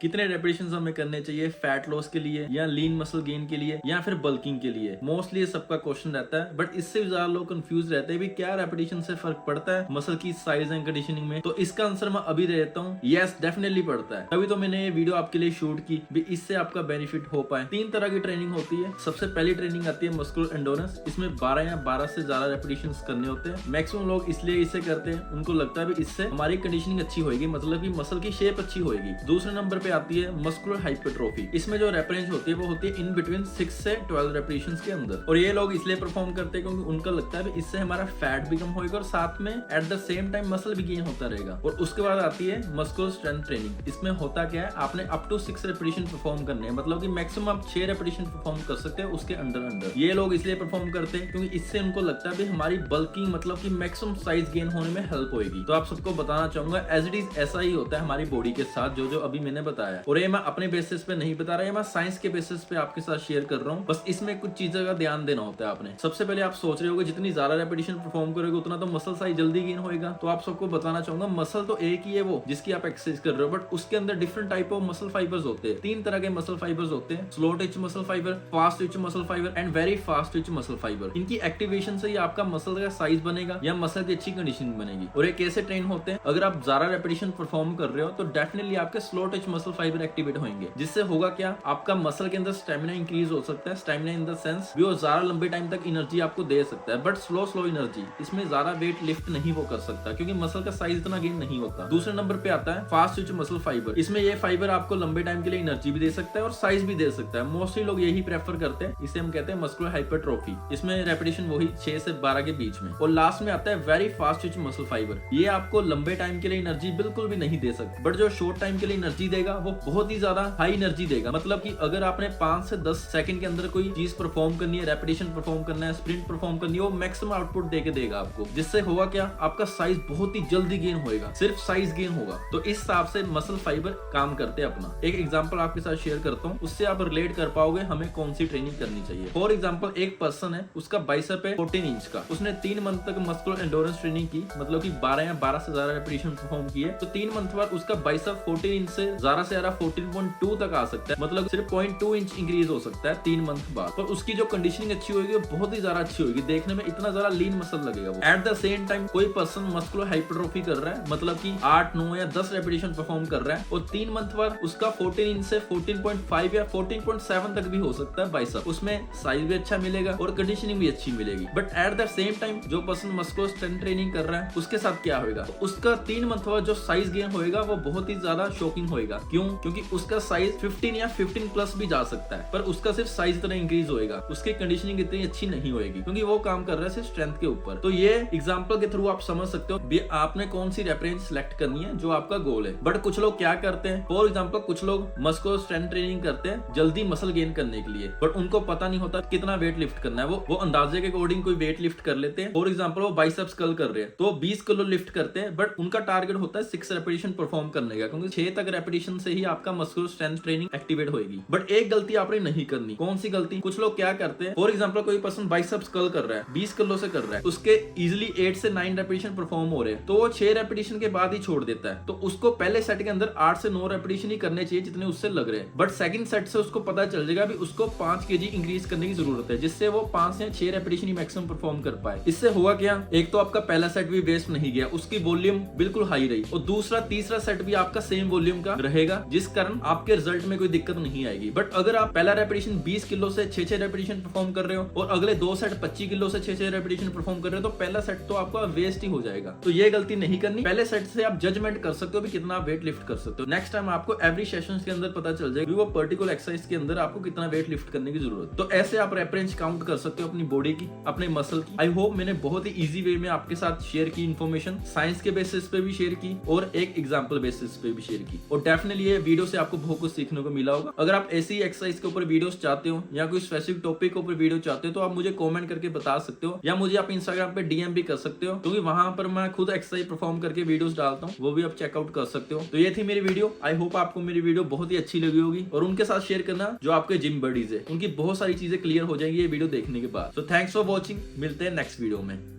कितने रेपिटेशंस हमें करने चाहिए फैट लॉस के लिए या लीन मसल गेन के लिए या फिर बल्किंग के लिए। मोस्टली ये सबका क्वेश्चन रहता है, बट इससे भी ज्यादा लोग कंफ्यूज रहते हैं भी क्या रेपिटेशन से फर्क पड़ता है मसल की साइज एंड कंडीशनिंग में। तो इसका आंसर मैं अभी दे देता हूँ, यस डेफिनेटली पड़ता है। तभी तो मैंने ये वीडियो आपके लिए शूट की भी इससे आपका बेनिफिट हो पाए। 3 तरह की ट्रेनिंग होती है। सबसे पहली ट्रेनिंग आती है मस्कुलर एंडोरेंस। इसमें 12 या 12 से ज्यादा रेपिटेशन करने होते हैं। मैक्सिमम लोग इसलिए इसे करते हैं, उनको लगता है इससे हमारी कंडीशनिंग अच्छी होगी, मतलब की मसल की शेप अच्छी होगी। दूसरे नंबर पे आती है मस्कुलर हाइपरट्रोफी। इसमें जो रेप रेंज होती है वो होती है इन बिटवीन 6 से 12 रेपिटेशंस के अंदर। और ये लोग इसलिए परफॉर्म करते हैं क्योंकि उनका लगता है इससे हमारा फैट भी कम होगा और साथ में at the same time muscle भी गेन होता रहेगा। और उसके बाद आती है मस्कुलर स्ट्रेंथ ट्रेनिंग। इसमें होता क्या है, आपने अप टू 6 रेपिटेशन परफॉर्म करने हैं, मतलब कि मैक्सिमम आप 6 रेपिटेशन परफॉर्म कर सकते हैं उसके अंडर। ये लोग इसलिए परफॉर्म करते हैं क्योंकि इससे उनको लगता है हमारी बल्किंग मतलब कि मैक्सिमम साइज गेन होने में हेल्प होगी। तो आप सबको बताना चाहूंगा एज इट इज ऐसा ही होता है हमारी बॉडी के साथ, जो अभी मैंने बताया। और ये मैं अपने बेसिस पे नहीं बता रहा, मैं साइंस के बेसिस पे आपके साथ शेयर कर रहा हूँ। बस इसमें कुछ चीजों का ध्यान देना होता है आपने। सबसे पहले आप सोच रहे होगे जितनी ज्यादा रेपिटेशन परफॉर्म करोगे उतना तो मसल साइज जल्दी गेन होगा। तो आप सबको बताना चाहूंगा मसल तो एक ही है वो जिसकी आप एक्सरसाइज कर रहे हो, बट उसके अंदर different type of muscle fibres होते हैं। 3 तरह के मसल फाइबर्स होते हैं, slow Twitch muscle fibre, fast Twitch muscle fibre and very fast Twitch muscle fibre. इनकी एक्टिवेशन से ही आपका मसल का साइज बनेगा या मसल की अच्छी कंडीशनिंग बनेगी। और ये कैसे ट्रेन होते हैं, अगर आप ज्यादा रेपिटेशन परफॉर्म कर रहे हो तो डेफिनेटली आपके slow Twitch muscle fibre activate होंगे, जिससे होगा क्या, आपका मसल के अंदर स्टेमिना इंक्रीज हो सकता है। स्टेमिना इन द सेंस भी वो ज्यादा लंबे टाइम तक एनर्जी आपको दे सकता है, बट स्लो एनर्जी। इसमें ज्यादा वेट लिफ्ट नहीं वो कर सकता क्योंकि मसल का साइज इतना गेन नहीं होता। दूसरे नंबर पे आता है फास्ट ट्विच मसल फाइबर। इसमें ये फाइबर आपको लंबे टाइम के लिए एनर्जी भी दे सकता है और साइज भी दे सकता है। मोस्टली लोग यही प्रेफर करते हैं, इसे हम कहते हैं मस्कुलर हाइपरट्रोफी। इसमें रेपिटेशन वही 6 से 12 के बीच में। और लास्ट में आता है very fast Twitch muscle fibre. ये आपको लंबे टाइम के लिए एनर्जी बिल्कुल भी नहीं दे सकता, बट जो शॉर्ट टाइम के लिए एनर्जी देगा वो बहुत ही ज्यादा हाई एनर्जी देगा। मतलब कि अगर आपने 5 से 10 सेकंड के अंदर कोई चीज परफॉर्म करनी है, रेपिटेशन परफॉर्म करना है, स्प्रिंट परफॉर्म करनी है, वो मैक्सिमम आउटपुट देके देगा आपको। जिससे होगा क्या, आपका साइज बहुत ही जल्दी गेन होगा, सिर्फ साइज गेन होगा। तो इस हिसाब से मसल फाइबर काम करते हैं अपना। एक एग्जांपल आपके साथ शेयर करता हूँ, उससे आप रिलेट कर पाओगे हमें कौन सी ट्रेनिंग करनी चाहिए। फॉर एग्जांपल एक पर्सन है, उसका बाइसेप है 14 इंच का। उसने 3 मंथ तक मस्कुलर एंडोरेंस ट्रेनिंग की, मतलब कि 12 या 12 से ज्यादा रेपिटेशन परफॉर्म किए। तो 3 मंथ बाद उसका बाइसेप 14 इंच से ज्यादा 14.2 तक आ सकता है, मतलब सिर्फ 0.2 इंच इंक्रीज हो सकता है 3 मंथ बाद। और उसकी जो कंडीशनिंग अच्छी होगी वो बहुत ही ज्यादा अच्छी होगी, देखने में इतना ज्यादा लीन मसल लगेगा वो। एट द सेम टाइम कोई पर्सन मस्कुलर हाइपरट्रोफी कर रहा है, मतलब कि 8, 9 या 10 रेपिटेशन परफॉर्म कर रहा है और 3 मंथ बाद उसका 14 इंच से 14.5 या 14.7 तक भी हो सकता है बाइसेप। उसमें साइज भी अच्छा मिलेगा और कंडीशनिंग भी अच्छी मिलेगी। But at the same time जो पर्सन मस्कुलर स्ट्रेंथ ट्रेनिंग कर रहा है उसके साथ क्या होगा, तो उसका 3 मंथ बाद जो साइज गेन होगा वो बहुत ही ज्यादा शॉकिंग होगा। क्यों? क्योंकि उसका साइज 15 या 15 प्लस भी जा सकता है, पर उसका सिर्फ साइज इतना इंक्रीज होएगा, उसकी कंडीशनिंग इतनी अच्छी नहीं होगी क्योंकि वो काम कर रहा है सिर्फ स्ट्रेंथ के ऊपर। तो ये एग्जांपल के थ्रू आप समझ सकते हो भी आपने कौन सी रेप रेंज सिलेक्ट करनी है जो आपका गोल है। बट कुछ लोग क्या करते हैं, फॉर एग्जांपल कुछ लोग मस्कुलर स्ट्रेंथ ट्रेनिंग करते हैं जल्दी मसल गेन करने के लिए, बट उनको पता नहीं होता कितना वेट लिफ्ट करना है। वो अंदाजे के अकॉर्डिंग कोई वेट लिफ्ट कर लेते हैं। फॉर एग्जांपल वो बाइसेप्स कर्ल कर रहे हैं तो 20 किलो लिफ्ट करते हैं, बट उनका टारगेट होता है 6 रेपिटेशन परफॉर्म करने का, क्योंकि 6 तक रेपिटेशन से ही आपका मस्कुलर स्ट्रेंथ ट्रेनिंग एक्टिवेट होगी। बट एक गलती आपने नहीं करनी। कौन सी गलती? कुछ लोग क्या करते हैं, फॉर एग्जांपल कोई पर्सन बाइसेप्स कर्ल कर रहा है 20 किलो से कर रहा है, उसके इजिली 8 से 9 रेपिटेशन परफॉर्म हो रहे हैं, तो वो 6 रेपिटेशन के बाद ही छोड़ देता है। तो उसको पहले सेट के अंदर 8 से 9 रेपिटेशन ही करने चाहिए जितने उससे लग रहे हैं, बट सेकंड सेट से उसको पता चल जाएगा भी उसको 5 केजी इंक्रीज करने की जरूरत है, जिससे वो 5 या 6 रेपिटेशन ही मैक्सिमम परफॉर्म कर पाए। इससे हुआ क्या, एक तो आपका पहला सेट भी वेस्ट नहीं गया, उसकी वॉल्यूम बिल्कुल हाई रही, और दूसरा तीसरा सेट भी आपका सेम वॉल्यूम का रहेगा, जिस कारण आपके रिजल्ट में कोई दिक्कत नहीं आएगी। बट अगर आप पहला रेपिटेशन 20 किलो से 6 रेपिटेशन परफॉर्म कर रहे हो और अगले 2 सेट 25 किलो से 6 रेपिटेशन परफॉर्म कर रहे हो, तो पहला सेट तो आपका वेस्ट ही हो जाएगा। तो ये गलती नहीं करनी। पहले सेट से आप जजमेंट कर सकते हो भी कितना वेट लिफ्ट कर सकते हो। नेक्स्ट टाइम आपको एवरी सेशन के अंदर पता चल जाएगा वो पर्टिकुलर एक्सरसाइज के अंदर आपको कितना वेट लिफ्ट करने की जरूरत। तो ऐसे आप रेफरेंस काउंट कर सकते हो अपनी बॉडी की, अपने मसल की। आई होप मैंने बहुत ही इजी वे में आपके साथ शेयर की इन्फॉर्मेशन, साइंस के बेसिस पे भी शेयर की और एक एग्जांपल बेसिस पे भी शेयर की, और डेफिनेटली ये वीडियो से आपको बहुत कुछ सीखने को मिला होगा। अगर आप ऐसी एक्सरसाइज के ऊपर वीडियोस चाहते हो या कोई स्पेसिफिक टॉपिक के ऊपर वीडियो चाहते हो तो आप मुझे कमेंट करके बता सकते हो, या मुझे आप इंस्टाग्राम पे डीएम भी कर सकते हो, क्योंकि वहां पर मैं खुद एक्सरसाइज परफॉर्म करके वीडियोस डालता हूँ, वो भी आप चेकआउट कर सकते हो। तो ये थी मेरी वीडियो। आई होप आपको मेरी वीडियो बहुत ही अच्छी लगी होगी, और उनके साथ शेयर करना जो आपके जिम बडीज है, उनकी बहुत सारी चीजें क्लियर हो जाएंगी ये वीडियो देखने के बाद। सो थैंक्स फॉर वॉचिंग, मिलते हैं नेक्स्ट वीडियो में।